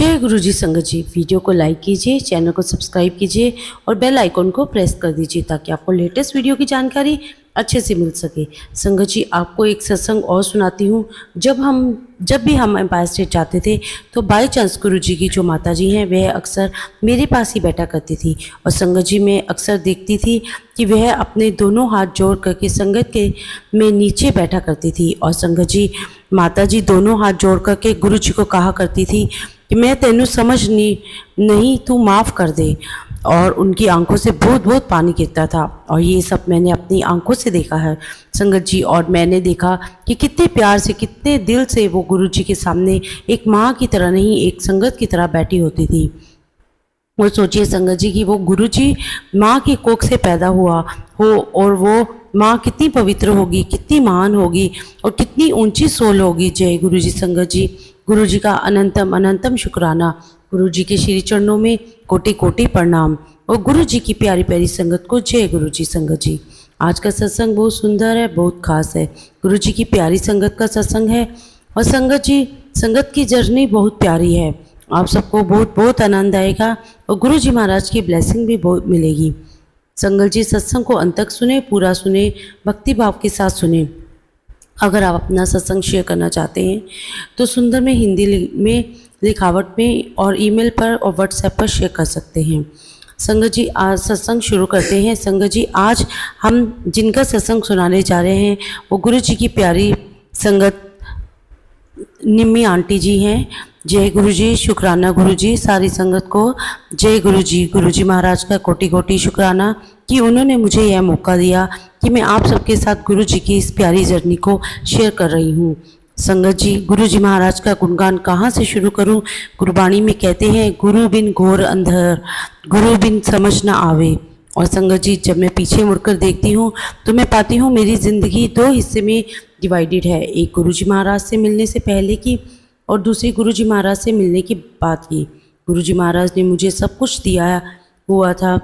जय गुरु जी संगत जी। वीडियो को लाइक कीजिए, चैनल को सब्सक्राइब कीजिए और बेल आइकॉन को प्रेस कर दीजिए ताकि आपको लेटेस्ट वीडियो की जानकारी अच्छे से मिल सके। संगत जी, आपको एक सत्संग और सुनाती हूँ। जब भी हम एम्पायर स्टेट जाते थे तो बाई चांस गुरु जी की जो माता जी हैं वह अक्सर मेरे पास ही बैठा करती थी। और संगत जी मैं अक्सर देखती थी कि वह अपने दोनों हाथ जोड़ करके संगत के में नीचे बैठा करती थी। और संगत जी माता जी दोनों हाथ जोड़ करके गुरु जी को कहा करती थी कि मैं तेनू समझ नहीं तू माफ़ कर दे। और उनकी आंखों से बहुत बहुत पानी गिरता था। और ये सब मैंने अपनी आंखों से देखा है संगत जी। और मैंने देखा कि कितने प्यार से, कितने दिल से वो गुरु जी के सामने एक माँ की तरह नहीं, एक संगत की तरह बैठी होती थी। वो सोचिए संगत जी कि वो गुरु जी माँ की कोख से पैदा हुआ हो और वो माँ कितनी पवित्र होगी, कितनी महान होगी और कितनी ऊंची सोल होगी। जय गुरु जी संगत जी। गुरु जी का अनंतम अनंतम शुक्राना। गुरु जी के श्री चरणों में कोटि कोटि प्रणाम। और गुरु जी की प्यारी प्यारी संगत को जय गुरु जी संगत जी। आज का सत्संग बहुत सुंदर है, बहुत खास है। गुरु जी की प्यारी संगत का सत्संग है। और संगत जी, संगत की जर्नी बहुत प्यारी है। आप सबको बहुत बहुत आनंद आएगा और गुरु जी महाराज की ब्लेसिंग भी बहुत मिलेगी। संगत जी सत्संग को अंत तक सुने, पूरा सुने, भक्ति भाव के साथ सुने। अगर आप अपना सत्संग शेयर करना चाहते हैं तो सुंदर में हिंदी में, लिखावट में और ईमेल पर और व्हाट्सएप पर शेयर कर सकते हैं। संगत जी आज सत्संग शुरू करते हैं। संगत जी आज हम जिनका सत्संग सुनाने जा रहे हैं वो गुरु जी की प्यारी संगत निम्मी आंटी जी हैं। जय गुरु जी, शुक्राना गुरु जी। सारी संगत को जय गुरु जी। गुरु जी महाराज का कोटि कोटि शुक्राना कि उन्होंने मुझे यह मौका दिया कि मैं आप सबके साथ गुरु जी की इस प्यारी जर्नी को शेयर कर रही हूँ। संगत जी, गुरु जी महाराज का गुणगान कहाँ से शुरू करूँ। गुरबाणी में कहते हैं गुरु बिन घोर अंधर, गुरु बिन समझ न आवे। और संगत जी जब मैं पीछे मुड़कर देखती हूँ तो मैं पाती हूँ मेरी ज़िंदगी दो हिस्से में डिवाइडेड है। एक गुरु जी महाराज से मिलने से पहले की और दूसरी गुरु जी महाराज से मिलने की बात की। गुरु जी महाराज ने मुझे सब कुछ दिया हुआ था,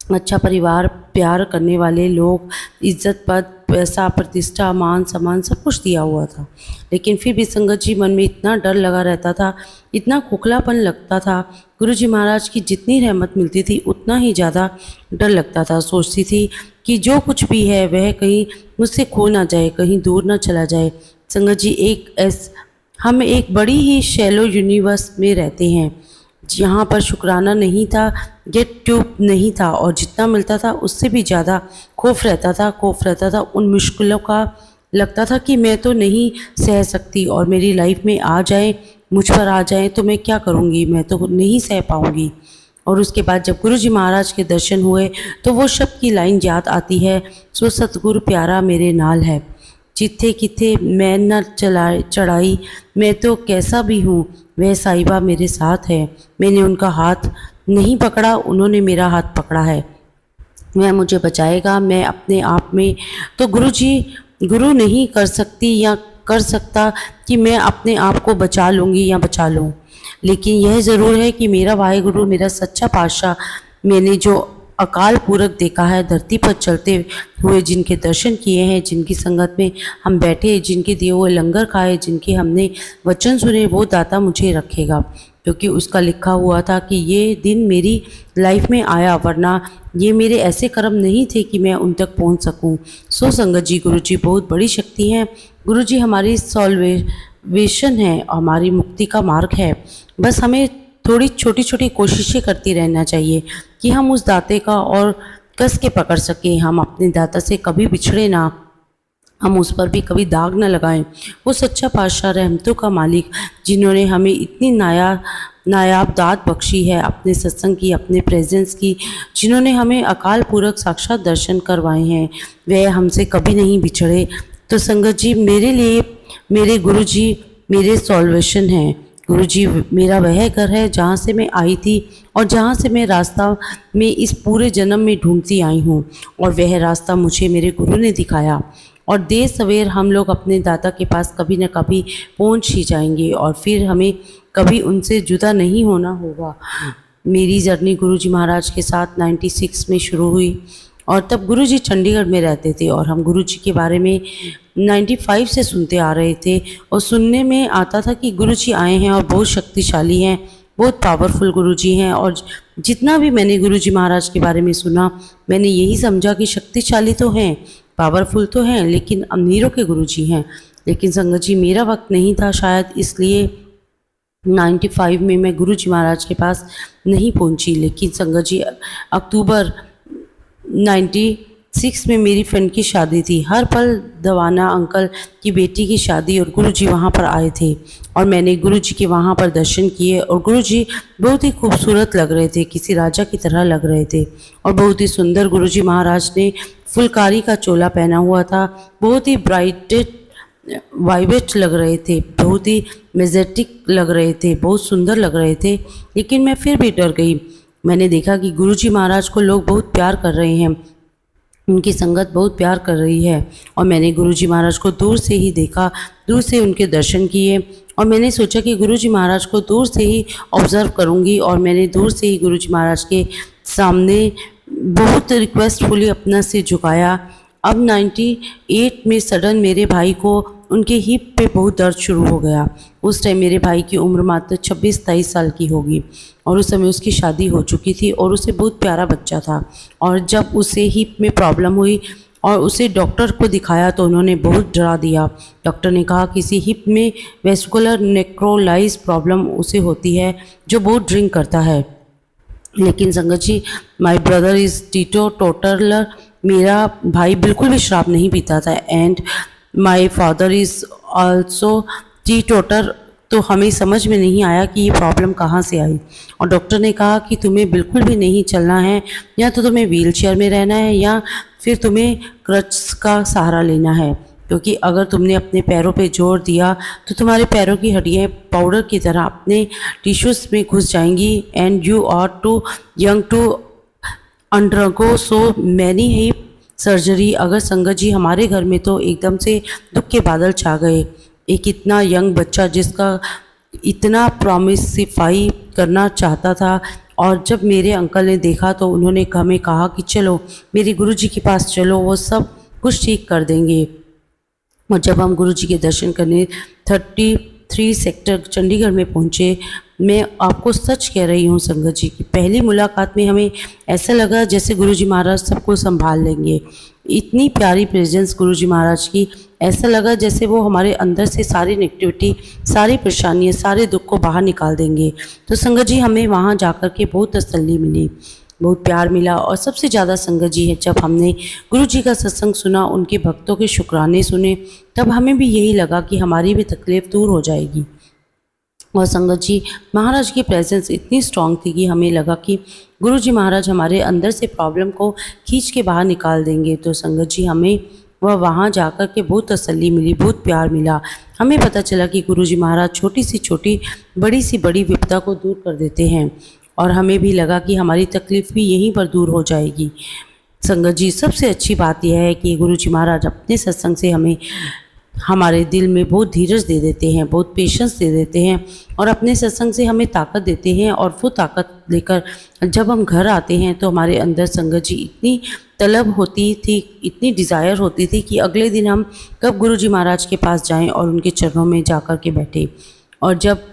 अच्छा परिवार, प्यार करने वाले लोग, इज्जत, पद, पैसा, प्रतिष्ठा, मान सम्मान सब कुछ दिया हुआ था। लेकिन फिर भी संगत जी मन में इतना डर लगा रहता था, इतना खोखलापन लगता था। गुरु जी महाराज की जितनी रहमत मिलती थी उतना ही ज़्यादा डर लगता था। सोचती थी कि जो कुछ भी है वह कहीं मुझसे खो ना जाए, कहीं दूर ना चला जाए। संगत जी हम एक बड़ी ही शैलो यूनिवर्स में रहते हैं जहाँ पर शुक्राना नहीं था, गेट ट्यूब नहीं था और जितना मिलता था उससे भी ज़्यादा खौफ रहता था उन मुश्किलों का। लगता था कि मैं तो नहीं सह सकती और मेरी लाइफ में आ जाए, मुझ पर आ जाए तो मैं क्या करूँगी, मैं तो नहीं सह पाऊँगी। और उसके बाद जब गुरु जी महाराज के दर्शन हुए तो वो शब्द की लाइन याद आती है, सो सतगुरु प्यारा मेरे नाल है, जिथे किथे मैं न चढ़ाई, मैं तो कैसा भी हूँ वह साहिबा मेरे साथ है। मैंने उनका हाथ नहीं पकड़ा, उन्होंने मेरा हाथ पकड़ा है। वह मुझे बचाएगा, मैं अपने आप में तो गुरु नहीं कर सकती या कर सकता कि मैं अपने आप को बचा लूँगी या बचा लूँ। लेकिन यह ज़रूर है कि मेरा वाहेगुरु, मेरा सच्चा पातशाह, मैंने जो अकाल पूरक देखा है, धरती पर चलते हुए जिनके दर्शन किए हैं, जिनकी संगत में हम बैठे, जिनके दिए हुए लंगर खाए, जिनके हमने वचन सुने, वो दाता मुझे रखेगा। क्योंकि उसका लिखा हुआ था कि ये दिन मेरी लाइफ में आया, वरना ये मेरे ऐसे कर्म नहीं थे कि मैं उन तक पहुंच सकूं। सो संगत जी, गुरु जी बहुत बड़ी शक्ति हैं। गुरु जी हमारी सॉल्वेशन है, हमारी मुक्ति का मार्ग है। बस हमें थोड़ी छोटी छोटी कोशिशें करती रहना चाहिए कि हम उस दाते का और कस के पकड़ सकें। हम अपने दाता से कभी बिछड़े ना, हम उस पर भी कभी दाग न लगाएं। वो सच्चा पातशाह, रहमतों का मालिक, जिन्होंने हमें इतनी नायाब दात बख्शी है, अपने सत्संग की, अपने प्रेजेंस की, जिन्होंने हमें अकाल पूरक साक्षात दर्शन करवाए हैं, वह हमसे कभी नहीं बिछड़े। तो संगत जी, मेरे लिए मेरे गुरु जी मेरे सॉल्वेशन हैं। गुरु जी मेरा वह घर है जहाँ से मैं आई थी और जहाँ से मैं रास्ता में इस पूरे जन्म में ढूंढती आई हूँ। और वह रास्ता मुझे मेरे गुरु ने दिखाया। और देर सवेर हम लोग अपने दाता के पास कभी न कभी पहुँच ही जाएंगे और फिर हमें कभी उनसे जुदा नहीं होना होगा। मेरी जर्नी गुरु जी महाराज के साथ 96 में शुरू हुई और तब गुरु जी चंडीगढ़ में रहते थे और हम गुरु जी के बारे में 95 से सुनते आ रहे थे और सुनने में आता था कि गुरुजी आए हैं और बहुत शक्तिशाली हैं, बहुत पावरफुल गुरुजी हैं। और जितना भी मैंने गुरुजी महाराज के बारे में सुना, मैंने यही समझा कि शक्तिशाली तो हैं, पावरफुल तो हैं, लेकिन अमीरों के गुरुजी हैं। लेकिन संगत जी मेरा वक्त नहीं था, शायद इसलिए 95 में मैं गुरुजी महाराज के पास नहीं पहुंची। लेकिन संगत जी अक्टूबर 96 में मेरी फ्रेंड की शादी थी। हर पल दवाना अंकल की बेटी की शादी और गुरुजी वहाँ पर आए थे और मैंने गुरुजी के वहाँ पर दर्शन किए और गुरुजी बहुत ही खूबसूरत लग रहे थे, किसी राजा की तरह लग रहे थे। और बहुत ही सुंदर गुरुजी महाराज ने फुलकारी का चोला पहना हुआ था, बहुत ही ब्राइटेड वाइब्रेट लग रहे थे, बहुत ही मेजेटिक लग रहे थे, बहुत सुंदर लग रहे थे। लेकिन मैं फिर भी डर गई। मैंने देखा कि गुरुजी महाराज को लोग बहुत प्यार कर रहे हैं, उनकी संगत बहुत प्यार कर रही है। और मैंने गुरुजी महाराज को दूर से ही देखा, दूर से उनके दर्शन किए और मैंने सोचा कि गुरुजी महाराज को दूर से ही ऑब्ज़र्व करूंगी। और मैंने दूर से ही गुरुजी महाराज के सामने बहुत रिक्वेस्टफुली अपना सिर झुकाया। अब 98 में सडन मेरे भाई को उनके हिप पे बहुत दर्द शुरू हो गया। उस टाइम मेरे भाई की उम्र मात्र 26-23 साल की होगी और उस समय उसकी शादी हो चुकी थी और उसे बहुत प्यारा बच्चा था। और जब उसे हिप में प्रॉब्लम हुई और उसे डॉक्टर को दिखाया तो उन्होंने बहुत डरा दिया। डॉक्टर ने कहा किसी हिप में वेस्कुलर नेक्रोलाइज प्रॉब्लम उसे होती है जो बहुत ड्रिंक करता है। लेकिन Sangat ji my brother is teetotaler, मेरा भाई बिल्कुल भी शराब नहीं पीता था and my father is also teetotaler. तो हमें समझ में नहीं आया कि ये प्रॉब्लम कहाँ से आई। और डॉक्टर ने कहा कि तुम्हें बिल्कुल भी नहीं चलना है, या तो तुम्हें व्हील चेयर में रहना है या फिर तुम्हें क्रच का सहारा लेना है, क्योंकि अगर तुमने अपने पैरों पे जोर दिया तो तुम्हारे पैरों की हड्डियाँ पाउडर की तरह अपने टिश्यूज़ में घुस जाएंगी and you are too young to undergo so many hip surgery. अगर संगत जी हमारे घर में तो एकदम से दुख के बादल छा गए। एक इतना यंग बच्चा जिसका इतना प्रॉमिसिफाई करना चाहता था, और जब मेरे अंकल ने देखा तो उन्होंने हमें कहा कि चलो मेरे गुरुजी के पास चलो, वो सब कुछ ठीक कर देंगे। और जब हम गुरुजी के दर्शन करने 33 सेक्टर चंडीगढ़ में पहुँचे, मैं आपको सच कह रही हूँ संगत जी की पहली मुलाकात में हमें ऐसा लगा जैसे गुरुजी महाराज सबको संभाल लेंगे। इतनी प्यारी प्रेजेंस गुरुजी महाराज की, ऐसा लगा जैसे वो हमारे अंदर से सारी नेगेटिविटी, सारी परेशानियाँ, सारे दुख को बाहर निकाल देंगे। तो संगत जी हमें वहाँ जाकर के बहुत तसल्ली मिली, बहुत प्यार मिला। और सबसे ज़्यादा संगत जी है जब हमने गुरुजी का सत्संग सुना, उनके भक्तों के शुक्राने सुने, तब हमें भी यही लगा कि हमारी भी तकलीफ़ दूर हो जाएगी। और संगत जी महाराज की प्रेजेंस इतनी स्ट्रांग थी कि हमें लगा कि गुरुजी महाराज हमारे अंदर से प्रॉब्लम को खींच के बाहर निकाल देंगे। तो संगत जी हमें वहाँ जाकर के बहुत तसल्ली मिली, बहुत प्यार मिला। हमें पता चला कि गुरुजी महाराज छोटी सी छोटी, बड़ी सी बड़ी विपदा को दूर कर देते हैं और हमें भी लगा कि हमारी तकलीफ़ भी यहीं पर दूर हो जाएगी। संगत जी सबसे अच्छी बात यह है कि गुरुजी महाराज अपने सत्संग से हमें हमारे दिल में बहुत धीरज दे देते हैं, बहुत पेशेंस दे देते हैं और अपने सत्संग से हमें ताकत देते हैं। और वो ताकत लेकर जब हम घर आते हैं तो हमारे अंदर संगत जी इतनी तलब होती थी, इतनी डिज़ायर होती थी कि अगले दिन हम कब गुरुजी महाराज के पास जाएं और उनके चरणों में जाकर के बैठे। और जब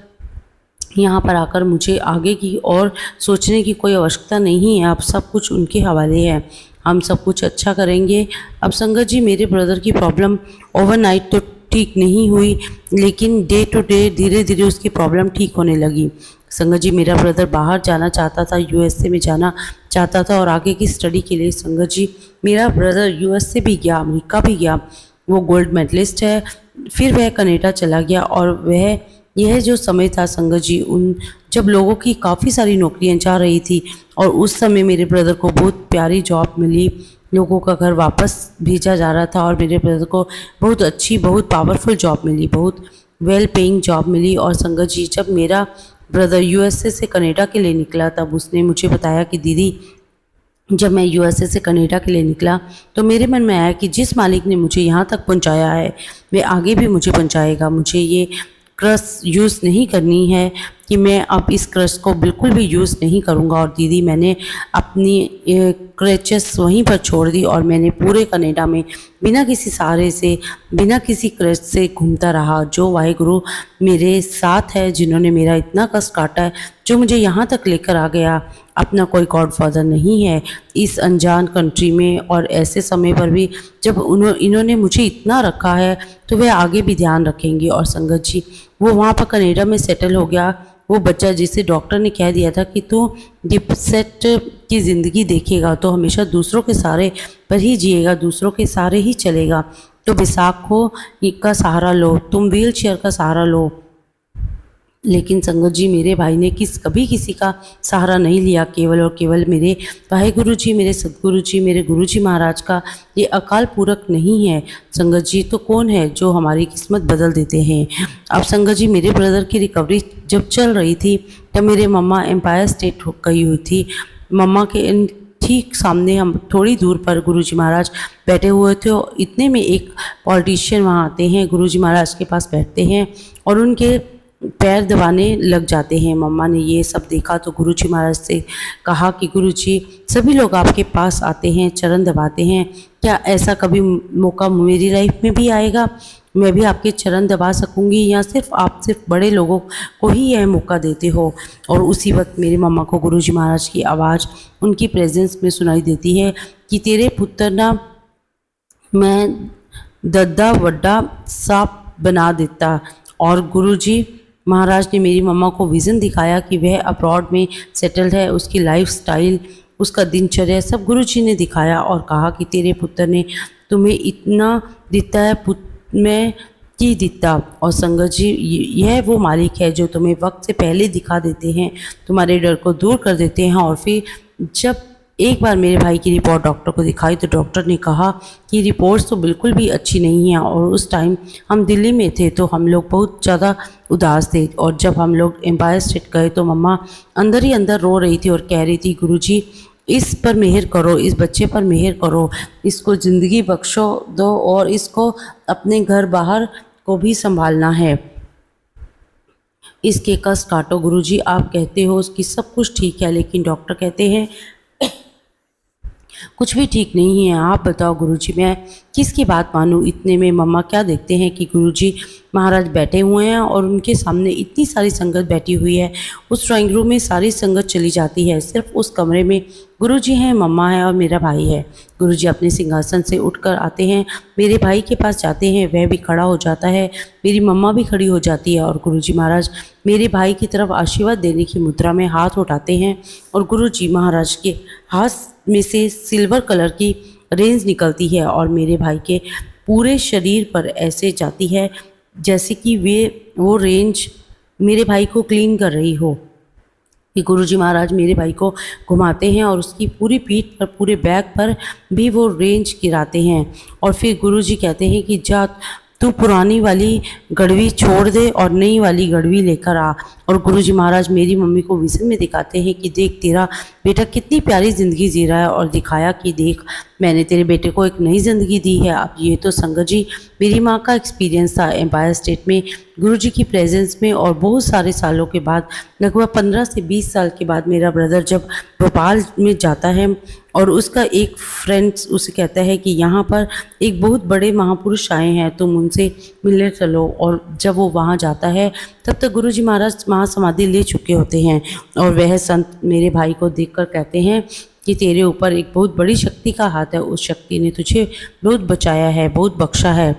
यहाँ पर आकर मुझे आगे की और सोचने की कोई आवश्यकता नहीं है, अब सब कुछ उनके हवाले है, हम सब कुछ अच्छा करेंगे। अब संगत जी मेरे ब्रदर की प्रॉब्लम ओवरनाइट तो ठीक नहीं हुई, लेकिन डे टू डे धीरे धीरे उसकी प्रॉब्लम ठीक होने लगी। संगत जी मेरा ब्रदर बाहर जाना चाहता था, यूएसए में जाना चाहता था और आगे की स्टडी के लिए संगत जी मेरा ब्रदर यूएसए भी गया, अमेरिका भी गया। वो गोल्ड मेडलिस्ट है, फिर वह कनाडा चला गया। और वह यह जो समय था संगत जी, उन जब लोगों की काफ़ी सारी नौकरियां जा रही थी और उस समय मेरे ब्रदर को बहुत प्यारी जॉब मिली, लोगों का घर वापस भेजा जा रहा था और मेरे ब्रदर को बहुत अच्छी, बहुत पावरफुल जॉब मिली, बहुत वेल पेइंग जॉब मिली। और संगत जी जब मेरा ब्रदर यूएसए से कनाडा के लिए निकला तब उसने मुझे बताया कि दीदी जब मैं यूएसए से कनाडा के लिए निकला तो मेरे मन में आया कि जिस मालिक ने मुझे यहाँ तक पहुँचाया है वे आगे भी मुझे पहुँचाएगा। मुझे ये क्रश यूज़ नहीं करनी है कि मैं अब इस क्रश को बिल्कुल भी यूज़ नहीं करूँगा। और दीदी मैंने अपनी क्रचेस वहीं पर छोड़ दी और मैंने पूरे कनाडा में बिना किसी सहारे से, बिना किसी क्रच से घूमता रहा। जो वाहिगुरु मेरे साथ है, जिन्होंने मेरा इतना कष्ट काटा है, जो मुझे यहाँ तक लेकर आ गया, अपना कोई गॉडफादर नहीं है इस अनजान कंट्री में। और ऐसे समय पर भी जब इन्होंने मुझे इतना रखा है तो वे आगे भी ध्यान रखेंगे। और संगत जी, वो वहाँ पर कनाडा में सेटल हो गया। वो बच्चा जिसे डॉक्टर ने कह दिया था कि तू डिप्सेट की ज़िंदगी देखेगा तो हमेशा दूसरों के सहारे पर ही जिएगा, दूसरों के सहारे ही चलेगा, तो विशाखो का सहारा लो, तुम व्हील चेयर का सहारा लो। लेकिन संगत जी, मेरे भाई ने कभी किसी का सहारा नहीं लिया, केवल और केवल मेरे वाहिगुरु जी, मेरे सदगुरु जी, मेरे गुरु जी महाराज का ये अकाल पूरक नहीं है। संगत जी, तो कौन है जो हमारी किस्मत बदल देते हैं। अब संगत जी, मेरे ब्रदर की रिकवरी जब चल रही थी तब मेरे मम्मा एम्पायर स्टेट गई हुई थी। मम्मा के ठीक सामने हम थोड़ी दूर पर गुरुजी महाराज बैठे हुए थे और इतने में एक पॉलिटिशियन वहाँ आते हैं, गुरुजी महाराज के पास बैठते हैं और उनके पैर दबाने लग जाते हैं। मम्मा ने ये सब देखा तो गुरुजी महाराज से कहा कि गुरुजी, सभी लोग आपके पास आते हैं, चरण दबाते हैं, क्या ऐसा कभी मौका मेरी लाइफ में भी आएगा, मैं भी आपके चरण दबा सकूंगी, या आप सिर्फ बड़े लोगों को ही यह मौका देते हो। और उसी वक्त मेरी मम्मा को गुरुजी महाराज की आवाज़ उनकी प्रेजेंस में सुनाई देती है कि तेरे पुत्र ना मैं दद्दा वड्डा सांप बना देता। और गुरुजी महाराज ने मेरी मम्मा को विज़न दिखाया कि वह अब्रॉड में सेटल्ड है, उसकी लाइफस्टाइल, उसका दिनचर्या सब गुरुजी ने दिखाया और कहा कि तेरे पुत्र ने तुम्हें इतना दिता है, मैं की दिता। और संगत जी, यह वो मालिक है जो तुम्हें वक्त से पहले दिखा देते हैं, तुम्हारे डर को दूर कर देते हैं। और फिर जब एक बार मेरे भाई की रिपोर्ट डॉक्टर को दिखाई तो डॉक्टर ने कहा कि रिपोर्ट्स तो बिल्कुल भी अच्छी नहीं है। और उस टाइम हम दिल्ली में थे तो हम लोग बहुत ज़्यादा उदास थे। और जब हम लोग एम्पायर स्टेट गए तो मम्मा अंदर ही अंदर रो रही थी और कह रही थी, गुरुजी इस पर मेहर करो, इस बच्चे पर मेहर करो, इसको ज़िंदगी बख्शो दो और इसको अपने घर बाहर को भी संभालना है, इसके कष्ट काटो। गुरुजी, आप कहते हो कि सब कुछ ठीक है, लेकिन डॉक्टर कहते हैं कुछ भी ठीक नहीं है। आप बताओ गुरुजी, मैं किसकी बात मानूं। इतने में मम्मा क्या देखते हैं कि गुरुजी महाराज बैठे हुए हैं और उनके सामने इतनी सारी संगत बैठी हुई है। उस ड्राइंग रूम में सारी संगत चली जाती है, सिर्फ उस कमरे में गुरुजी हैं, मम्मा है और मेरा भाई है। गुरुजी अपने सिंहासन से उठकर आते हैं, मेरे भाई के पास जाते हैं, वह भी खड़ा हो जाता है, मेरी मम्मा भी खड़ी हो जाती है। और गुरुजी महाराज मेरे भाई की तरफ आशीर्वाद देने की मुद्रा में हाथ उठाते हैं और गुरुजी महाराज के हाथ में से सिल्वर कलर की रेंज निकलती है और मेरे भाई के पूरे शरीर पर ऐसे जाती है जैसे कि वो रेंज मेरे भाई को क्लीन कर रही हो। कि गुरुजी महाराज मेरे भाई को घुमाते हैं और उसकी पूरी पीठ पर, पूरे बैक पर भी वो रेंज गिराते हैं। और फिर गुरुजी कहते हैं कि जा तू पुरानी वाली गड़वी छोड़ दे और नई वाली गड़वी लेकर आ। और गुरुजी महाराज मेरी मम्मी को विज़न में दिखाते हैं कि देख तेरा बेटा कितनी प्यारी ज़िंदगी जी रहा है, और दिखाया कि देख मैंने तेरे बेटे को एक नई ज़िंदगी दी है। अब ये तो संगत जी मेरी माँ का एक्सपीरियंस था एम्पायर स्टेट में गुरुजी की प्रेजेंस में। और बहुत सारे सालों के बाद, लगभग 15 से 20 साल के बाद मेरा ब्रदर जब भोपाल में जाता है और उसका एक फ्रेंड्स उसे कहता है कि यहाँ पर एक बहुत बड़े महापुरुष आए हैं, तुम उनसे मिलने चलो। और जब वो वहाँ जाता है तब तक गुरुजी महाराज महासमाधि ले चुके होते हैं और वह संत मेरे भाई को देखकर कहते हैं कि तेरे ऊपर एक बहुत बड़ी शक्ति का हाथ है, उस शक्ति ने तुझे बहुत बचाया है, बहुत बख्शा है,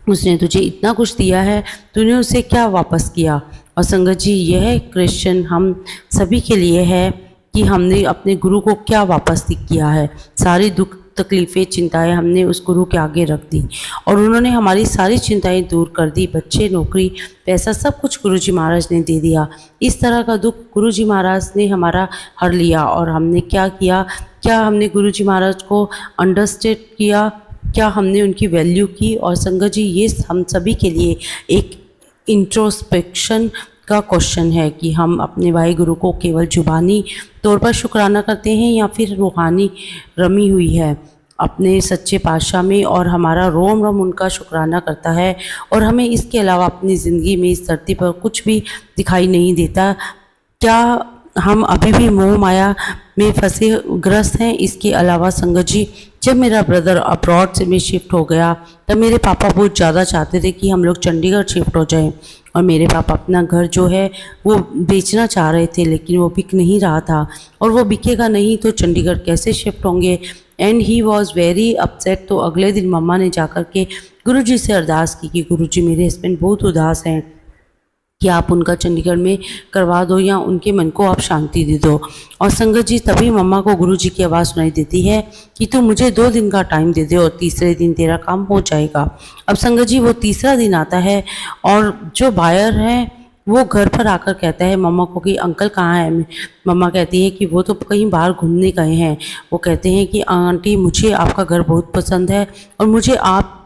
उसने तुझे इतना कुछ दिया है, तूने उसे क्या वापस किया। और संगत जी यह क्वेश्चन हम सभी के लिए है कि हमने अपने गुरु को क्या वापस किया है। सारी दुख तकलीफ़ें चिंताएं हमने उस गुरु के आगे रख दी और उन्होंने हमारी सारी चिंताएं दूर कर दी। बच्चे, नौकरी, पैसा सब कुछ गुरुजी महाराज ने दे दिया। इस तरह का दुख गुरुजी महाराज ने हमारा हर लिया। और हमने क्या किया? क्या हमने गुरुजी महाराज को अंडरस्टैंड किया? क्या हमने उनकी वैल्यू की? और संगत जी ये हम सभी के लिए एक इंट्रोस्पेक्शन का क्वेश्चन है कि हम अपने वाहे गुरु को केवल जुबानी तौर पर शुक्राना करते हैं या फिर रूहानी रमी हुई है अपने सच्चे पातशाह में, और हमारा रोम रोम उनका शुक्राना करता है और हमें इसके अलावा अपनी ज़िंदगी में इस धरती पर कुछ भी दिखाई नहीं देता। क्या हम अभी भी मोह माया में फंसे ग्रस्त हैं। इसके अलावा संगत जी, जब मेरा ब्रदर अब्रॉड से में शिफ्ट हो गया तब मेरे पापा बहुत ज़्यादा चाहते थे कि हम लोग चंडीगढ़ शिफ्ट हो जाएं, और मेरे पापा अपना घर जो है वो बेचना चाह रहे थे, लेकिन वो बिक नहीं रहा था, और वो बिकेगा नहीं तो चंडीगढ़ कैसे शिफ्ट होंगे। And he was very upset. तो अगले दिन मम्मा ने जाकर के गुरुजी से अरदास की कि गुरुजी, मेरे हस्बैंड बहुत उदास हैं, कि आप उनका चंडीगढ़ में करवा दो या उनके मन को आप शांति दे दो। और संगत जी, तभी मम्मा को गुरुजी की आवाज़ सुनाई देती है कि तू मुझे 2 दिन का टाइम दे दे और तीसरे दिन तेरा काम हो जाएगा। अब संगत जी, वो तीसरा दिन आता है और जो बायर है वो घर पर आकर कहता है मम्मा को कि अंकल कहाँ है। मम्मा कहती है कि वो तो कहीं बाहर घूमने गए हैं। वो कहते हैं कि आंटी, मुझे आपका घर बहुत पसंद है और मुझे आप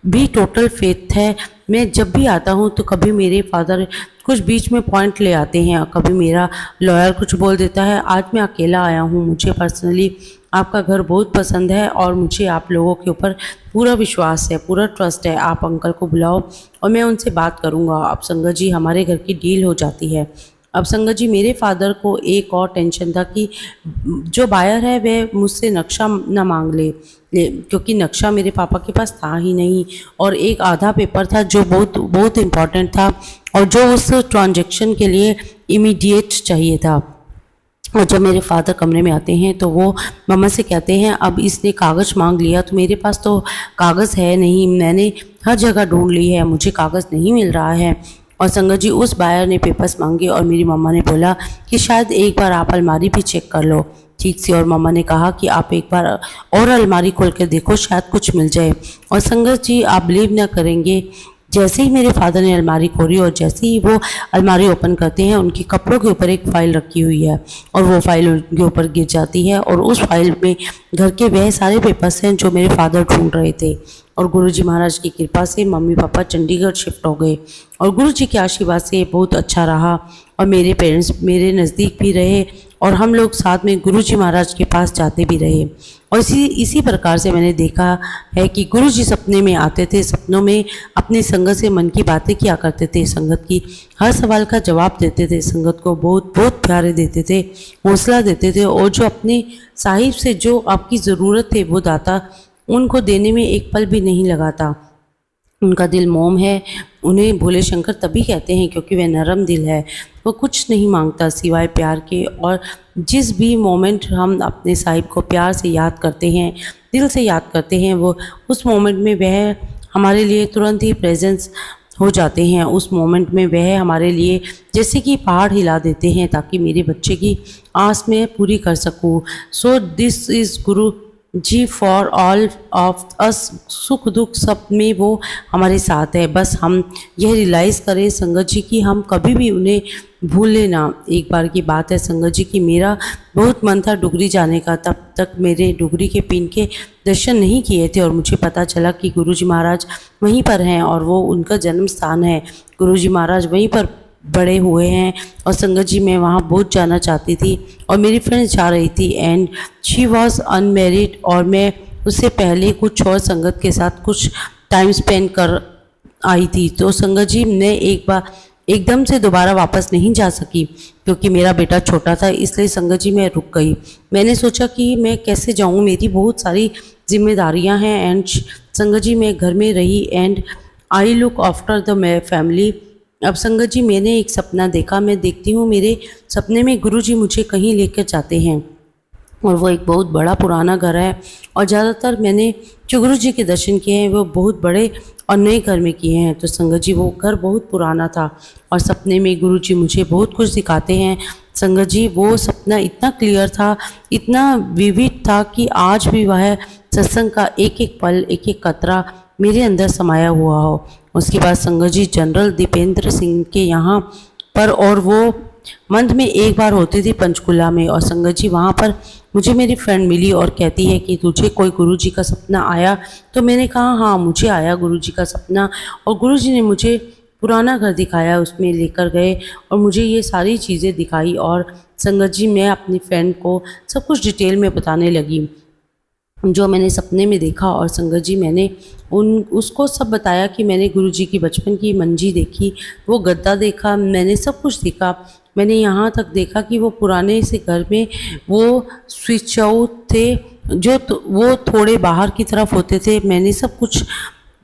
भी टोटल फेथ है। मैं जब भी आता हूँ तो कभी मेरे फादर कुछ बीच में पॉइंट ले आते हैं, कभी मेरा लॉयर कुछ बोल देता है। आज मैं अकेला आया हूँ, मुझे पर्सनली आपका घर बहुत पसंद है और मुझे आप लोगों के ऊपर पूरा विश्वास है, पूरा ट्रस्ट है। आप अंकल को बुलाओ और मैं उनसे बात करूँगा। अब संगत जी, हमारे घर की डील हो जाती है। अब संगत जी, मेरे फादर को एक और टेंशन था कि जो बायर है वह मुझसे नक्शा ना मांग ले, क्योंकि नक्शा मेरे पापा के पास था ही नहीं, और एक आधा पेपर था जो बहुत बहुत इम्पॉर्टेंट था और जो उस ट्रांजैक्शन के लिए इमीडिएट चाहिए था। और जब मेरे फादर कमरे में आते हैं तो वो मम्मा से कहते हैं, अब इसने कागज़ मांग लिया तो मेरे पास तो कागज़ है नहीं, मैंने हर जगह ढूंढ ली है, मुझे कागज़ नहीं मिल रहा है। और संगत जी, उस बायर ने पेपर्स मांगे और मेरी मम्मा ने बोला कि शायद एक बार आप अलमारी भी चेक कर लो ठीक से। और मम्मा ने कहा कि आप एक बार और अलमारी खोल कर देखो, शायद कुछ मिल जाए। और संगत जी, आप बिलीव ना करेंगे, जैसे ही मेरे फादर ने अलमारी खोली और जैसे ही वो अलमारी ओपन करते हैं, उनके कपड़ों के ऊपर एक फ़ाइल रखी हुई है और वो फाइल उनके ऊपर गिर जाती है, और उस फाइल में घर के वह सारे पेपर्स हैं जो मेरे फादर ढूंढ रहे थे। और गुरुजी महाराज की कृपा से मम्मी पापा चंडीगढ़ शिफ्ट हो गए और गुरुजी के आशीर्वाद से बहुत अच्छा रहा, और मेरे पेरेंट्स मेरे नज़दीक भी रहे और हम लोग साथ में गुरुजी महाराज के पास जाते भी रहे। और इसी प्रकार से मैंने देखा है कि गुरुजी सपने में आते थे, सपनों में अपनी संगत से मन की बातें किया करते थे, संगत की हर सवाल का जवाब देते थे, संगत को बहुत बहुत प्यारे देते थे, हौसला देते थे, और जो अपने साहिब से जो आपकी ज़रूरत है वो दाता उनको देने में एक पल भी नहीं लगाता। उनका दिल मोम है। उन्हें भोले शंकर तभी कहते हैं क्योंकि वह नरम दिल है। वो कुछ नहीं मांगता सिवाय प्यार के, और जिस भी मोमेंट हम अपने साहिब को प्यार से याद करते हैं, दिल से याद करते हैं, वो उस मोमेंट में वह हमारे लिए तुरंत ही प्रेजेंस हो जाते हैं। उस मोमेंट में वह हमारे लिए जैसे कि पहाड़ हिला देते हैं ताकि मेरे बच्चे की आस में पूरी कर सकूँ। So this is Guru ji for all of us. सुख दुख सब में वो हमारे साथ है। बस हम यह रियलाइज़ करें संगत जी कि हम कभी भी उन्हें भूलें ना। एक बार की बात है संगत जी कि मेरा बहुत मन था डुगरी जाने का, तब तक मेरे डुगरी के पीन के दर्शन नहीं किए थे और मुझे पता चला कि गुरुजी महाराज वहीं पर हैं और वो उनका जन्म स्थान है। गुरुजी महाराज वहीं पर बड़े हुए हैं और संगत जी मैं वहाँ बहुत जाना चाहती थी और मेरी फ्रेंड्स जा रही थी एंड शी वॉज अनमेरिड, और मैं उससे पहले कुछ और संगत के साथ कुछ टाइम स्पेंड कर आई थी। तो संगत जी ने एक बार एकदम से दोबारा वापस नहीं जा सकी क्योंकि मेरा बेटा छोटा था, इसलिए संगत जी मैं रुक गई। मैंने सोचा कि मैं कैसे जाऊँ, मेरी बहुत सारी जिम्मेदारियाँ हैं एंड संगत जी मैं घर में रही and I look after the my family. अब संगत जी मैंने एक सपना देखा, मैं देखती हूँ मेरे सपने में गुरुजी मुझे कहीं लेकर जाते हैं और वो एक बहुत बड़ा पुराना घर है और ज़्यादातर मैंने जो गुरुजी के दर्शन किए हैं वो बहुत बड़े और नए घर में किए हैं। तो संगत जी वो घर बहुत पुराना था और सपने में गुरुजी मुझे बहुत कुछ दिखाते हैं। संगत जी वो सपना इतना क्लियर था, इतना विविड था कि आज भी वह सत्संग का एक एक पल, एक एक कतरा मेरे अंदर समाया हुआ हो। उसके बाद संगत जी जनरल दीपेंद्र सिंह के यहाँ पर, और वो मंथ में एक बार होती थी पंचकुला में, और संगत जी वहाँ पर मुझे मेरी फ्रेंड मिली और कहती है कि तुझे कोई गुरुजी का सपना आया? तो मैंने कहा हाँ मुझे आया गुरुजी का सपना, और गुरुजी ने मुझे पुराना घर दिखाया, उसमें लेकर गए और मुझे ये सारी चीज़ें दिखाई। और संगत जी मैं अपनी फ्रेंड को सब कुछ डिटेल में बताने लगी। जो मैंने सपने में देखा। और संगत जी मैंने उसको सब बताया कि मैंने गुरुजी की बचपन की मंजी देखी, वो गद्दा देखा, मैंने सब कुछ देखा। मैंने यहाँ तक देखा कि वो पुराने से घर में वो स्विच आउट थे जो वो थोड़े बाहर की तरफ होते थे। मैंने सब कुछ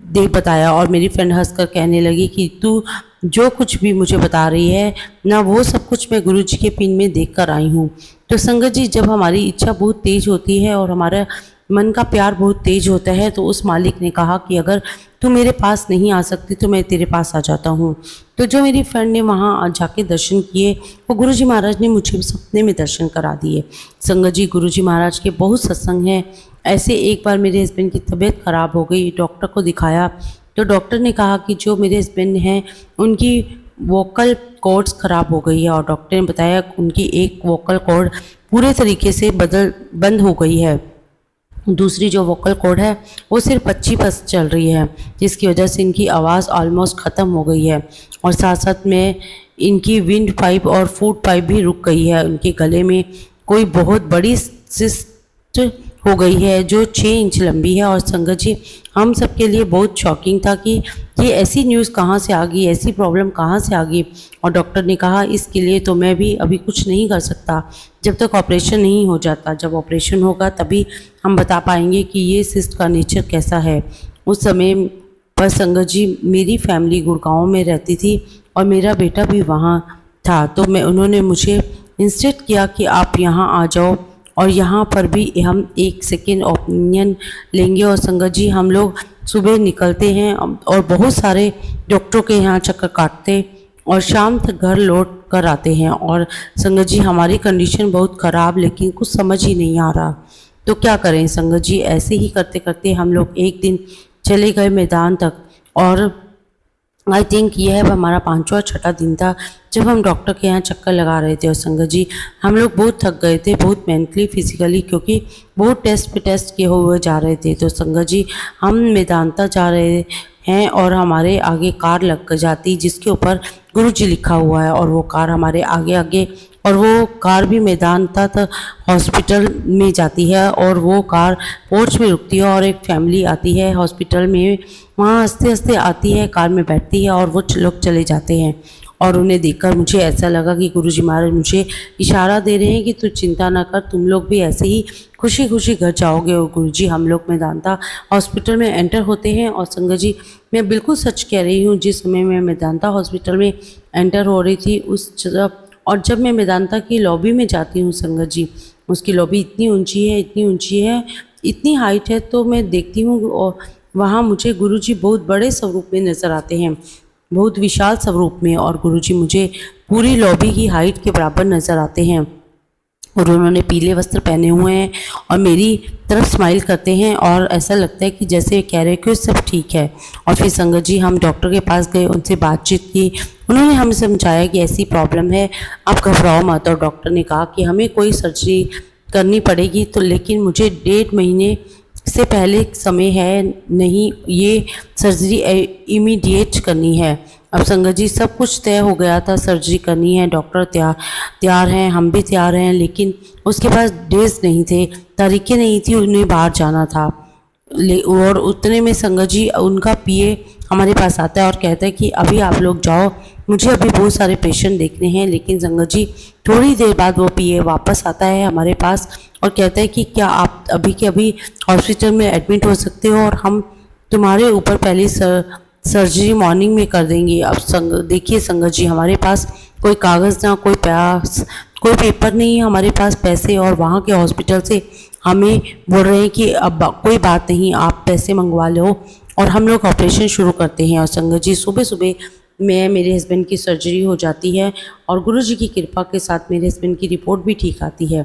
दे बताया और मेरी फ्रेंड हंसकर कहने लगी कि तू जो कुछ भी मुझे बता रही है ना, वो सब कुछ मैं गुरुजी के पिन में देख कर आई हूँ। तो संगत जी, जब हमारी इच्छा बहुत तेज होती है और हमारा मन का प्यार बहुत तेज होता है, तो उस मालिक ने कहा कि अगर तू मेरे पास नहीं आ सकती तो मैं तेरे पास आ जाता हूँ। तो जो मेरी फ्रेंड ने वहाँ जाके दर्शन किए, वो गुरुजी महाराज ने मुझे सपने में दर्शन करा दिए। संगत जी, गुरुजी महाराज के बहुत सत्संग हैं। ऐसे एक बार मेरे हस्बैंड की तबीयत ख़राब हो गई, डॉक्टर को दिखाया तो डॉक्टर ने कहा कि जो मेरे हस्बैंड हैं उनकी वोकल कॉर्ड्स ख़राब हो गई है, और डॉक्टर ने बताया उनकी एक वोकल कॉर्ड पूरे तरीके से बंद हो गई है। दूसरी जो वोकल कॉर्ड है वो सिर्फ 25% चल रही है, जिसकी वजह से इनकी आवाज़ ऑलमोस्ट ख़त्म हो गई है। और साथ साथ में इनकी विंड पाइप और फूड पाइप भी रुक गई है। उनके गले में कोई बहुत बड़ी सिस्ट हो गई है जो 6 इंच लंबी है। और संगत जी, हम सबके लिए बहुत शॉकिंग था कि ये ऐसी न्यूज़ कहाँ से आ गई, ऐसी प्रॉब्लम कहाँ से आ गई। और डॉक्टर ने कहा इसके लिए तो मैं भी अभी कुछ नहीं कर सकता जब तक ऑपरेशन नहीं हो जाता। जब ऑपरेशन होगा तभी हम बता पाएंगे कि ये सिस्ट का नेचर कैसा है। उस समय पर संगत जी, मेरी फैमिली गुड़गांव में रहती थी और मेरा बेटा भी वहाँ था। तो उन्होंने मुझे इंस्ट्रक्ट किया कि आप यहाँ आ जाओ और यहाँ पर भी हम एक सेकेंड ओपिनियन लेंगे। और संगत जी, हम लोग सुबह निकलते हैं और बहुत सारे डॉक्टरों के यहाँ चक्कर काटते और शाम तक घर लौट कर आते हैं। और संगत जी, हमारी कंडीशन बहुत ख़राब, लेकिन कुछ समझ ही नहीं आ रहा तो क्या करें। संगत जी, ऐसे ही करते करते हम लोग एक दिन चले गए मैदान तक, और आई थिंक यह हमारा 5वां छठा दिन था जब हम डॉक्टर के यहाँ चक्कर लगा रहे थे। और संगत जी, हम लोग बहुत थक गए थे, बहुत मेंटली फिजिकली, क्योंकि बहुत टेस्ट पे टेस्ट किए हुए जा रहे थे। तो संगत जी, हम मैदानता जा रहे हैं और हमारे आगे कार लग जाती जिसके ऊपर गुरुजी लिखा हुआ है, और वो कार हमारे आगे आगे, और वो कार भी मैदानता तक हॉस्पिटल में जाती है, और वो कार पोर्च में रुकती है और एक फैमिली आती है हॉस्पिटल में, वहाँ हंसते हंसते आती है, कार में बैठती है और वो लोग चले जाते हैं। और उन्हें देखकर मुझे ऐसा लगा कि गुरुजी महाराज मुझे इशारा दे रहे हैं कि तू चिंता ना कर, तुम लोग भी ऐसे ही खुशी खुशी घर जाओगे। और गुरुजी, हम लोग मैदानता हॉस्पिटल में एंटर होते हैं। और संगत जी, मैं बिल्कुल सच कह रही हूँ, जिस समय मैं मैदानता हॉस्पिटल में एंटर हो रही थी उस और जब मैं मैदानता की लॉबी में जाती हूँ संगत जी, उसकी लॉबी इतनी ऊंची है, इतनी ऊंची है, इतनी हाइट है, तो मैं देखती हूँ और वहाँ मुझे गुरुजी बहुत बड़े स्वरूप में नज़र आते हैं, बहुत विशाल स्वरूप में। और गुरुजी मुझे पूरी लॉबी की हाइट के बराबर नज़र आते हैं, और उन्होंने पीले वस्त्र पहने हुए हैं और मेरी तरफ स्माइल करते हैं, और ऐसा लगता है कि जैसे कह रहे हैं कि सब ठीक है। और फिर संगत जी, हम डॉक्टर के पास गए, उनसे बातचीत की, उन्होंने हमें समझाया कि ऐसी प्रॉब्लम है, आप घबराओ मत। और डॉक्टर ने कहा कि हमें कोई सर्जरी करनी पड़ेगी, तो लेकिन मुझे 1.5 महीने से पहले समय है नहीं, ये सर्जरी इमीडिएट करनी है। अब संगत जी, सब कुछ तय हो गया था, सर्जरी करनी है, डॉक्टर तैयार हैं, हम भी तैयार हैं, लेकिन उसके पास डेज नहीं थे, तारीखें नहीं थी, उन्हें बाहर जाना था। और उतने में संगत जी, उनका पीए हमारे पास आता है और कहता है कि अभी आप लोग जाओ, मुझे अभी बहुत सारे पेशेंट देखने हैं। लेकिन संगत जी, थोड़ी देर बाद वो पीए वापस आता है हमारे पास और कहता है कि क्या आप अभी के अभी हॉस्पिटल में एडमिट हो सकते हो, और हम तुम्हारे ऊपर पहली सर्जरी मॉर्निंग में कर देंगे। अब देखिए संगत जी, हमारे पास कोई कागज़ ना कोई प्यास, कोई पेपर नहीं है, हमारे पास पैसे, और वहाँ के हॉस्पिटल से हमें बोल रहे हैं कि अब कोई बात नहीं, आप पैसे मंगवा लो और हम लोग ऑपरेशन शुरू करते हैं। और संगत जी, सुबह सुबह मेरे हस्बैंड की सर्जरी हो जाती है, और गुरुजी की कृपा के साथ मेरे हस्बैंड की रिपोर्ट भी ठीक आती है।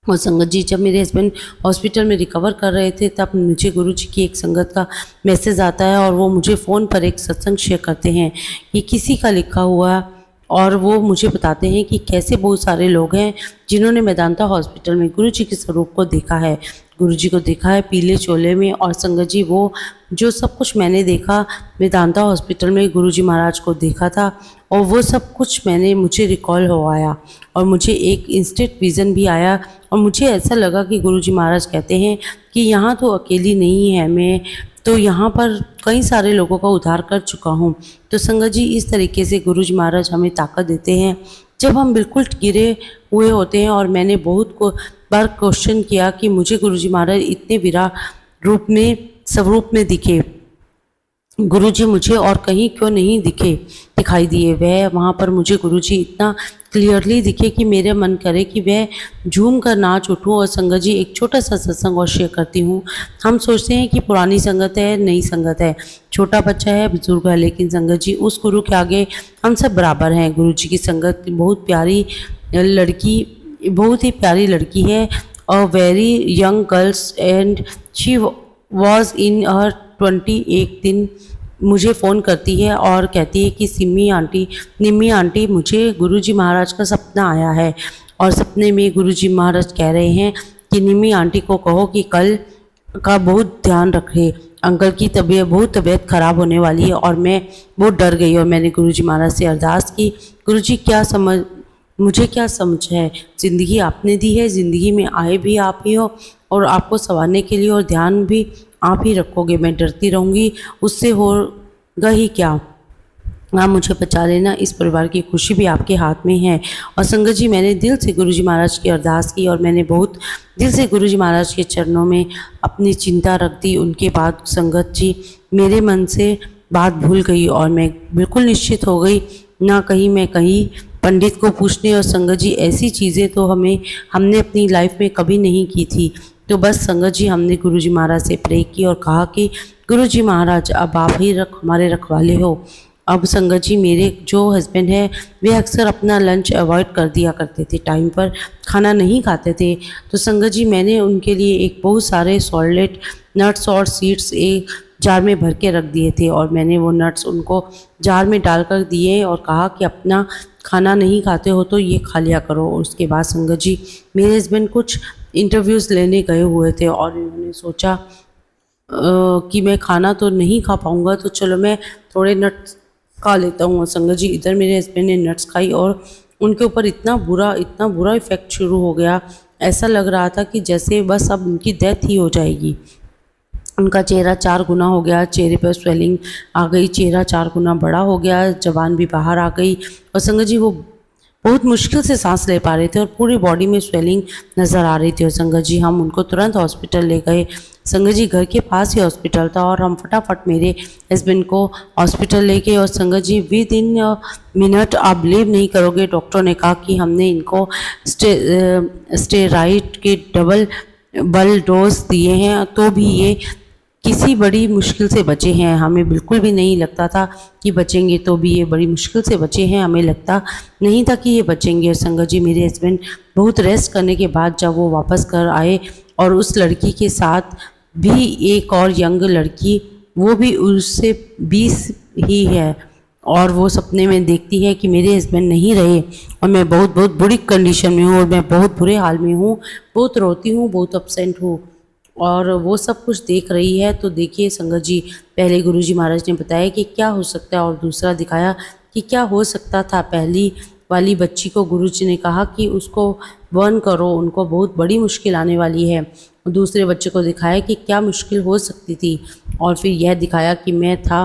और संगत जी, जब मेरे हस्बैंड हॉस्पिटल में रिकवर कर रहे थे, तब मुझे गुरुजी की एक संगत का मैसेज आता है, और वो मुझे फ़ोन पर एक सत्संग शेयर करते हैं कि किसी का लिखा हुआ, और वो मुझे बताते हैं कि कैसे बहुत सारे लोग हैं जिन्होंने मैदानता हॉस्पिटल में गुरुजी के स्वरूप को देखा है। गुरुजी को देखा है पीले चोले में। और संगत जी वो जो सब कुछ मैंने देखा, वेदांता हॉस्पिटल में गुरुजी महाराज को देखा था और वो सब कुछ मुझे रिकॉल हो आया और मुझे एक इंस्टेंट विज़न भी आया और मुझे ऐसा लगा कि गुरुजी महाराज कहते हैं कि यहाँ तो अकेली नहीं है, मैं तो यहाँ पर कई सारे लोगों का उद्धार कर चुका हूँ। तो संगत जी इस तरीके से गुरुजी महाराज हमें ताकत देते हैं जब हम बिल्कुल गिरे हुए होते हैं। और मैंने बहुत बार क्वेश्चन किया कि मुझे गुरुजी महाराज इतने विराट रूप में स्वरूप में दिखे, गुरुजी मुझे और कहीं क्यों नहीं दिखाई दिए। वह वहाँ पर मुझे गुरुजी इतना क्लियरली दिखे कि मेरे मन करे कि वह झूम कर नाच उठूँ। और संगत जी एक छोटा सा सत्संग और शेयर करती हूँ। हम सोचते हैं कि पुरानी संगत है, नई संगत है, छोटा बच्चा है, बुजुर्ग है, लेकिन संगत जी उस गुरु के आगे हम सब बराबर हैं। गुरुजी की संगत बहुत प्यारी लड़की, बहुत ही प्यारी लड़की है। A very young girls and she was in her 20। एक दिन मुझे फ़ोन करती है और कहती है कि निम्मी आंटी मुझे गुरुजी महाराज का सपना आया है और सपने में गुरुजी महाराज कह रहे हैं कि निम्मी आंटी को कहो कि कल का बहुत ध्यान रखे, अंकल की तबीयत ख़राब होने वाली है। और मैं बहुत डर गई और मैंने गुरुजी महाराज से अरदास की, गुरुजी मुझे क्या समझ है, ज़िंदगी आपने दी है, ज़िंदगी में आए भी आप ही हो और आपको संवारने के लिए और ध्यान भी आप ही रखोगे। मैं डरती रहूँगी, उससे होगा ही क्या, आप मुझे बचा लेना, इस परिवार की खुशी भी आपके हाथ में है। और संगत जी मैंने दिल से गुरुजी महाराज की अरदास की और मैंने बहुत दिल से गुरुजी महाराज के चरणों में अपनी चिंता रख दी। उनके बाद संगत जी मेरे मन से बात भूल गई और मैं बिल्कुल निश्चित हो गई, ना कहीं मैं कहीं पंडित को पूछने। और संगत जी ऐसी चीज़ें तो हमने अपनी लाइफ में कभी नहीं की थी। तो बस संगत जी हमने गुरुजी महाराज से प्रे की और कहा कि गुरुजी महाराज अब आप ही हमारे रखवाले हो। अब संगत जी मेरे जो हस्बैंड है वे अक्सर अपना लंच अवॉइड कर दिया करते थे, टाइम पर खाना नहीं खाते थे। तो संगत जी मैंने उनके लिए एक बहुत सारे सॉलिड नट्स और सीड्स एक जार में भर के रख दिए थे और मैंने वो नट्स उनको जार में डालकर दिए और कहा कि अपना खाना नहीं खाते हो तो ये खा लिया करो। उसके बाद संगत जी मेरे हस्बैंड कुछ इंटरव्यूज़ लेने गए हुए थे और इन्होंने सोचा कि मैं खाना तो नहीं खा पाऊँगा, तो चलो मैं थोड़े नट्स खा लेता हूँ। संगत जी इधर मेरे हस्बैंड ने नट्स खाई और उनके ऊपर इतना बुरा इफ़ेक्ट शुरू हो गया। ऐसा लग रहा था कि जैसे बस अब उनकी डेथ ही हो जाएगी। उनका चेहरा 4 गुना हो गया, चेहरे पर स्वेलिंग आ गई, चेहरा 4 गुना बड़ा हो गया, ज़बान भी बाहर आ गई। और संगत जी वो बहुत मुश्किल से सांस ले पा रहे थे और पूरी बॉडी में स्वेलिंग नज़र आ रही थी। और संगत जी हम उनको तुरंत हॉस्पिटल ले गए। संगत जी घर के पास ही हॉस्पिटल था और हम फटाफट मेरे हस्बैंड को हॉस्पिटल ले गए। और संगत जी विद इन मिनट आप बिलीव नहीं करोगे, डॉक्टर ने कहा कि हमने इनको स्टेरॉइड के डबल डोज दिए हैं तो भी ये किसी बड़ी मुश्किल से बचे हैं। हमें बिल्कुल भी नहीं लगता था कि बचेंगे, तो भी ये बड़ी मुश्किल से बचे हैं, हमें लगता नहीं था कि ये बचेंगे। और संगत जी मेरे हस्बैंड बहुत रेस्ट करने के बाद जब वो वापस घर आए और उस लड़की के साथ भी एक और यंग लड़की, वो भी उससे 20 ही है, और वो सपने में देखती है कि मेरे हस्बैंड नहीं रहे और मैं बहुत बुरी कंडीशन में हूँ और मैं बहुत बुरे हाल में हूँ, बहुत रोती हूँ, बहुत अपसेंट हूँ। और वो सब कुछ देख रही है। तो देखिए संगत जी पहले गुरुजी महाराज ने बताया कि क्या हो सकता है और दूसरा दिखाया कि क्या हो सकता था। पहली वाली बच्ची को गुरुजी ने कहा कि उसको बर्न करो, उनको बहुत बड़ी मुश्किल आने वाली है। दूसरे बच्चे को दिखाया कि क्या मुश्किल हो सकती थी और फिर यह दिखाया कि मैं था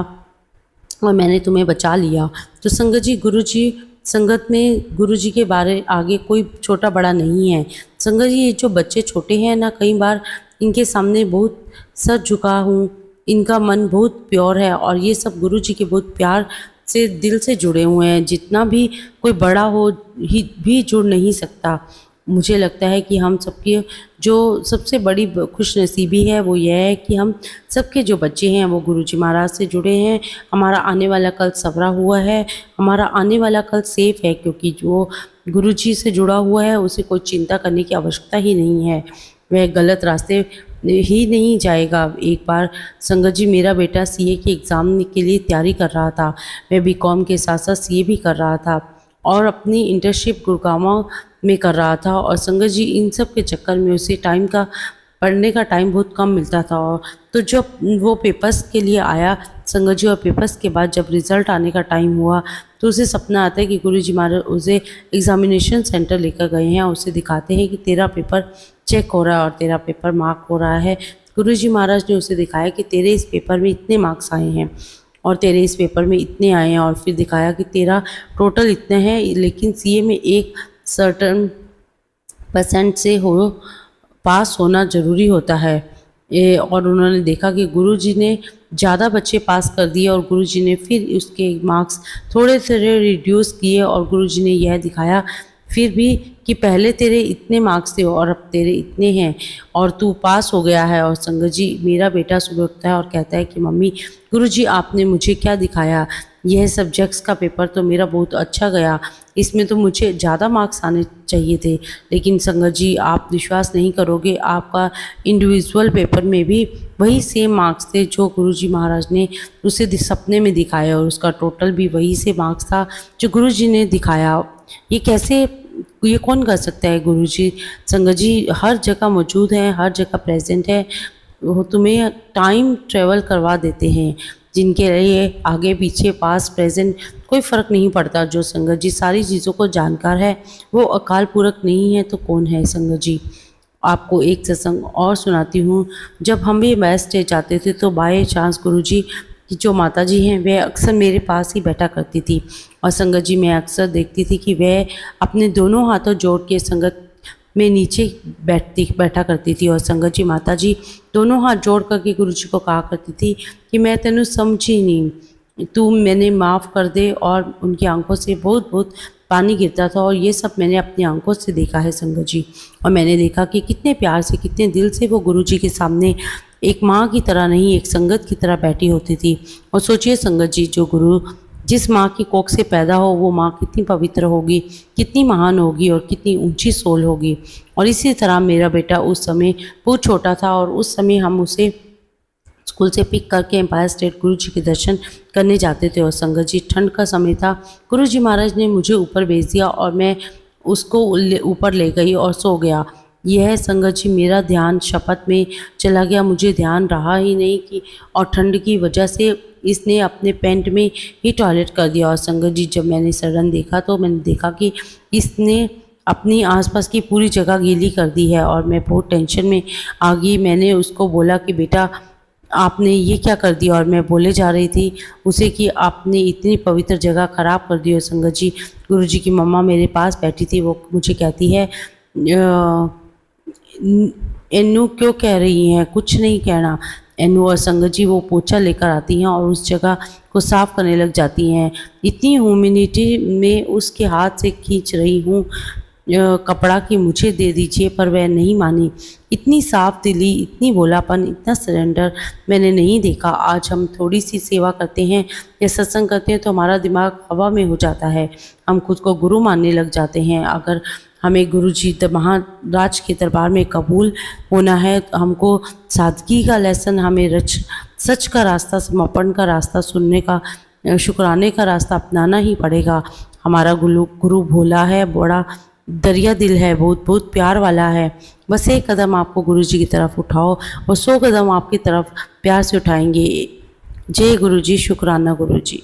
और मैंने तुम्हें बचा लिया। तो संगत जी गुरुजी संगत में गुरुजी के बारे आगे कोई छोटा बड़ा नहीं है। संगत जी ये जो बच्चे छोटे हैं ना, कई बार इनके सामने बहुत सर झुका हूँ, इनका मन बहुत प्योर है और ये सब गुरुजी के बहुत प्यार से दिल से जुड़े हुए हैं। जितना भी कोई बड़ा हो ही भी जुड़ नहीं सकता। मुझे लगता है कि हम सबकी जो सबसे बड़ी खुशनसीबी है वो यह है कि हम सबके जो बच्चे हैं वो गुरुजी महाराज से जुड़े हैं। हमारा आने वाला कल संवरा हुआ है, हमारा आने वाला कल सेफ है, क्योंकि जो गुरुजी से जुड़ा हुआ है उसे कोई चिंता करने की आवश्यकता ही नहीं है, वह गलत रास्ते ही नहीं जाएगा। एक बार संगत जी मेरा बेटा सीए के एग्ज़ाम के लिए तैयारी कर रहा था, मैं बीकॉम के साथ साथ सीए भी कर रहा था और अपनी इंटर्नशिप गुड़गांव में कर रहा था। और संगत जी इन सब के चक्कर में उसे टाइम का पढ़ने का टाइम बहुत कम मिलता था। और तो जब वो पेपर्स के लिए आया संगत जी, और पेपर्स के बाद जब रिज़ल्ट आने का टाइम हुआ तो उसे सपना आता है कि गुरुजी महाराज उसे एग्ज़ामिनेशन सेंटर लेकर गए हैं और उसे दिखाते हैं कि तेरा पेपर चेक हो रहा है और तेरा पेपर मार्क हो रहा है। गुरुजी महाराज ने उसे दिखाया कि तेरे इस पेपर में इतने मार्क्स आए हैं और तेरे इस पेपर में इतने आए हैं, और फिर दिखाया कि तेरा टोटल इतने हैं, लेकिन सीए में एक सर्टन % से हो पास होना ज़रूरी होता है। और उन्होंने देखा कि गुरुजी ने ज़्यादा बच्चे पास कर दिए और गुरुजी ने फिर उसके मार्क्स थोड़े थोड़े रिड्यूस किए, और गुरुजी ने यह दिखाया फिर भी कि पहले तेरे इतने मार्क्स थे और अब तेरे इतने हैं और तू पास हो गया है। और संगत जी, मेरा बेटा सुबह उठता है और कहता है कि मम्मी, गुरुजी आपने मुझे क्या दिखाया, यह सब्जेक्ट्स का पेपर तो मेरा बहुत अच्छा गया, इसमें तो मुझे ज़्यादा मार्क्स आने चाहिए थे, लेकिन संगत जी आप विश्वास नहीं करोगे, आपका इंडिविजुअल पेपर में भी वही सेम मार्क्स थे जो गुरुजी महाराज ने उसे सपने में दिखाया, और उसका टोटल भी वही से मार्क्स था जो गुरुजी ने दिखाया। ये कैसे, ये कौन कर सकता है? गुरुजी संगत जी हर जगह मौजूद हैं, हर जगह प्रेजेंट है। वो तुम्हें टाइम ट्रेवल करवा देते हैं, जिनके लिए आगे पीछे पास प्रेजेंट कोई फ़र्क नहीं पड़ता। जो संगत जी सारी चीज़ों को जानकार है वो अकाल पुरख नहीं है तो कौन है? संगत जी आपको एक सत्संग और सुनाती हूँ। जब हम भी मैथ स्टेज जाते थे तो बाय चांस गुरुजी की जो माता जी हैं वह अक्सर मेरे पास ही बैठा करती थी, और संगत जी मैं अक्सर देखती थी कि वह अपने दोनों हाथों जोड़ के संगत में नीचे बैठा करती थी। और संगत जी माता जी दोनों हाथ जोड़ करके गुरुजी को कहा करती थी कि मैं तेनू समझी नहीं, तू मैंने माफ़ कर दे। और उनकी आंखों से बहुत बहुत पानी गिरता था, और ये सब मैंने अपनी आंखों से देखा है संगत जी। और मैंने देखा कि कितने प्यार से, कितने दिल से वो गुरुजी के सामने एक माँ की तरह नहीं, एक संगत की तरह बैठी होती थी। और सोचिए संगत जी, जो गुरु जिस माँ की कोख से पैदा हो वो माँ कितनी पवित्र होगी, कितनी महान होगी और कितनी ऊंची सोल होगी। और इसी तरह मेरा बेटा उस समय बहुत छोटा था, और उस समय हम उसे स्कूल से पिक करके एम्पायर स्टेट गुरुजी के दर्शन करने जाते थे। और संगत जी ठंड का समय था, गुरुजी महाराज ने मुझे ऊपर भेज दिया और मैं उसको ऊपर ले गई और सो गया। यह संगत जी मेरा ध्यान शपथ में चला गया, मुझे ध्यान रहा ही नहीं कि, और ठंड की वजह से इसने अपने पैंट में ही टॉयलेट कर दिया। और संगत जी जब मैंने सडन देखा तो मैंने देखा कि इसने अपनी आसपास की पूरी जगह गीली कर दी है, और मैं बहुत टेंशन में आ गई। मैंने उसको बोला कि बेटा आपने ये क्या कर दिया, और मैं बोले जा रही थी उसे कि आपने इतनी पवित्र जगह ख़राब कर दी हो। संगत जी गुरुजी की मम्मा मेरे पास बैठी थी, वो मुझे कहती है एन्नू क्यों कह रही हैं, कुछ नहीं कहना एन्नू। और संगत जी वो पोछा लेकर आती हैं और उस जगह को साफ़ करने लग जाती हैं। इतनी ह्यूमिनिटी में उसके हाथ से खींच रही हूँ कपड़ा कि मुझे दे दीजिए, पर वह नहीं मानी। इतनी साफ दिली, इतनी भोलापन, इतना सरेंडर मैंने नहीं देखा। आज हम थोड़ी सी सेवा करते हैं या सत्संग करते हैं तो हमारा दिमाग हवा में हो जाता है, हम खुद को गुरु मानने लग जाते हैं। अगर हमें गुरुजी महाराज के दरबार में कबूल होना है तो हमको सादगी का लेसन, हमें सच का रास्ता, समर्पण का रास्ता, सुनने का, शुक्राने का रास्ता अपनाना ही पड़ेगा। हमारा गुरु भोला है, बड़ा दरिया दिल है, बहुत बहुत प्यार वाला है। बस एक कदम आपको गुरुजी की तरफ उठाओ और 100 कदम आपकी तरफ प्यार से उठाएंगे। जय गुरुजी, शुक्राना गुरुजी।